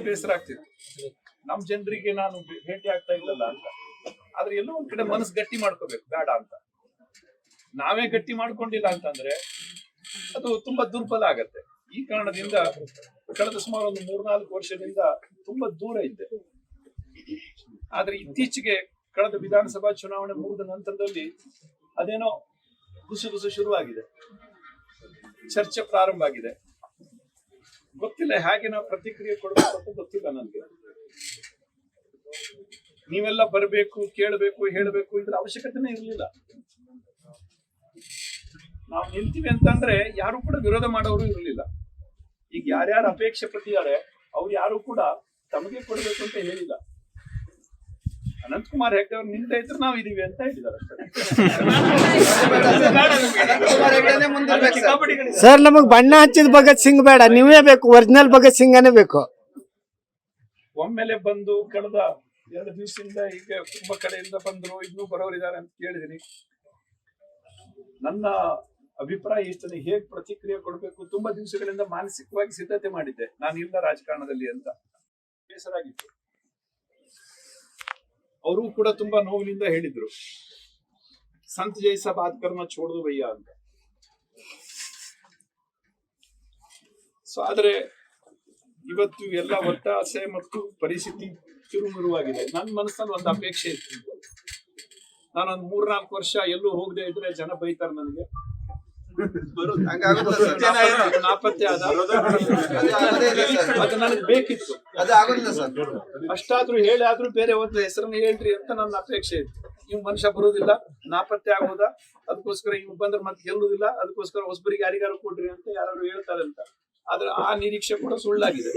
ಬೇಸರ ಆಗ್ತಿತ್ತು. ನಮ್ ಜನರಿಗೆ ನಾನು ಭೇಟಿ ಆಗ್ತಾ ಇಲ್ಲಲ್ಲ ಅಂತ. ಆದ್ರೆ ಎಲ್ಲೋ ಒಂದ್ ಕಡೆ ಮನಸ್ಸು ಗಟ್ಟಿ ಮಾಡ್ಕೋಬೇಕು, ಬೇಡ ಅಂತ. ನಾವೇ ಗಟ್ಟಿ ಮಾಡ್ಕೊಂಡಿಲ್ಲ ಅಂತಂದ್ರೆ ಅದು ತುಂಬಾ ದುರ್ಬಲ ಆಗತ್ತೆ. ಈ ಕಾರಣದಿಂದ ಕಳೆದ ಸುಮಾರು ಒಂದು 3-4 ವರ್ಷದಿಂದ ತುಂಬಾ ದೂರ ಇದ್ದೆ. ಆದ್ರೆ ಇತ್ತೀಚೆಗೆ ಕಳೆದ ವಿಧಾನಸಭಾ ಚುನಾವಣೆ ಮುಗಿದ ನಂತರದಲ್ಲಿ ಅದೇನೋ ಗುಸು ಶುರುವಾಗಿದೆ, ಚರ್ಚೆ ಪ್ರಾರಂಭ ಆಗಿದೆ. ಗೊತ್ತಿಲ್ಲ ಹೇಗೆ ನಾವು ಪ್ರತಿಕ್ರಿಯೆ ಕೊಡಬೇಕು ಅಂತ ಗೊತ್ತಿಲ್ಲ ನನಗೆ. ನೀವೆಲ್ಲ ಬರಬೇಕು, ಕೇಳಬೇಕು, ಹೇಳಬೇಕು, ಇದ್ರ ಅವಶ್ಯಕತೆನೇ ಇರಲಿಲ್ಲ. ನಾವು ನಿಲ್ತೀವಿ ಅಂತಂದ್ರೆ ಯಾರು ಕೂಡ ವಿರೋಧ ಮಾಡೋರು ಇರಲಿಲ್ಲ. ಈಗ ಯಾರ್ಯಾರು ಅಪೇಕ್ಷೆ ಪಟ್ಟಿದ್ದಾರೆ ಅವ್ರು ಯಾರು ಕೂಡ ತಮಗೆ ಕೊಡ್ಬೇಕು ಅಂತ ಹೇಳಿಲ್ಲ. ಅನಂತಕುಮಾರ್ ಹೆಗ್ಡೆ ಅವ್ರು ನಿಂತ ಇದ್ರೆ ನಾವು ಇದೀವಿ ಅಂತ ಹೇಳಿದ್ದಾರೆ ಸರ್. ನಮಗ್ ಬಣ್ಣ ಹಚ್ಚಿದ ಭಗತ್ ಸಿಂಗ್ ಬೇಡ, ನೀವೇ ಬೇಕು, ಒರಿಜಿನಲ್ ಭಗತ್ ಸಿಂಗನೇ ಬೇಕು. ಒಮ್ಮೆಲೆ ಬಂದು ಕಳೆದ 2 ದಿವಸದಿಂದ ಈಗ ತುಂಬಾ ಕಡೆಯಿಂದ ಬಂದ್ರು, ಇನ್ನೂ ಬರೋರಿದ್ದಾರೆ ಅಂತ ಕೇಳಿದೀನಿ. ನನ್ನ ಅಭಿಪ್ರಾಯ ಇಷ್ಟನೇ, ಹೇಗ್ ಪ್ರತಿಕ್ರಿಯೆ ಕೊಡ್ಬೇಕು ತುಂಬಾ ದಿವಸಗಳಿಂದ ಮಾನಸಿಕವಾಗಿ ಸಿದ್ಧತೆ ಮಾಡಿದ್ದೆ, ನಾನು ಇಲ್ಲ ರಾಜಕಾರಣದಲ್ಲಿ ಅಂತ. ಬೇಸರ ಆಗಿತ್ತು. ಅವರು ಕೂಡ ತುಂಬಾ ನೋವಿನಿಂದ ಹೇಳಿದ್ರು, ಸಂತ ಜೈಸಾ ಬಾತ್ ಕರ್ನ ಛೋಡ್ದು ಭಯ್ಯ ಅಂತ. ಸೊ ಆದ್ರೆ ಇವತ್ತು ಎಲ್ಲ ಒತ್ತಾಸೆ ಮತ್ತು ಪರಿಸ್ಥಿತಿ ಚುರುಮುರುವಾಗಿದೆ. ನನ್ನ ಮನಸ್ಸಲ್ಲಿ ಒಂದು ಅಪೇಕ್ಷೆ ಇತ್ತು. ನಾನೊಂದು 3-4 ವರ್ಷ ಎಲ್ಲೂ ಹೋಗದೆ ಇದ್ರೆ ಜನ ಬೈತಾರೆ ನನಗೆ, ನಾಪತ್ತೆ ಆದ. ಅದು ನನಗೆ ಬೇಕಿತ್ತು. ಅಷ್ಟಾದ್ರೂ ಹೇಳಿ ಆದ್ರೂ ಬೇರೆ ಒಂದು ಹೆಸರನ್ನ ಹೇಳ್ರಿ ಅಂತ ನನ್ನ ಅಪೇಕ್ಷೆ ಇತ್ತು. ಇವ್ ಮನುಷ್ಯ ಬರುವುದಿಲ್ಲ, ನಾಪತ್ತೆ ಆಗೋದ, ಅದಕ್ಕೋಸ್ಕರ ಇವ್ ಬಂದ್ರೆ ಮತ್ತೆ ಗೆಲ್ಲುವುದಿಲ್ಲ, ಅದಕ್ಕೋಸ್ಕರ ಹೊಸಬರಿಗೆ ಯಾರಿಗಾರು ಕೊಡ್ರಿ ಅಂತ ಯಾರು ಹೇಳ್ತಾರೆ ಅಂತ. ಆದ್ರೆ ಆ ನಿರೀಕ್ಷೆ ಕೂಡ ಸುಳ್ಳಾಗಿದೆ.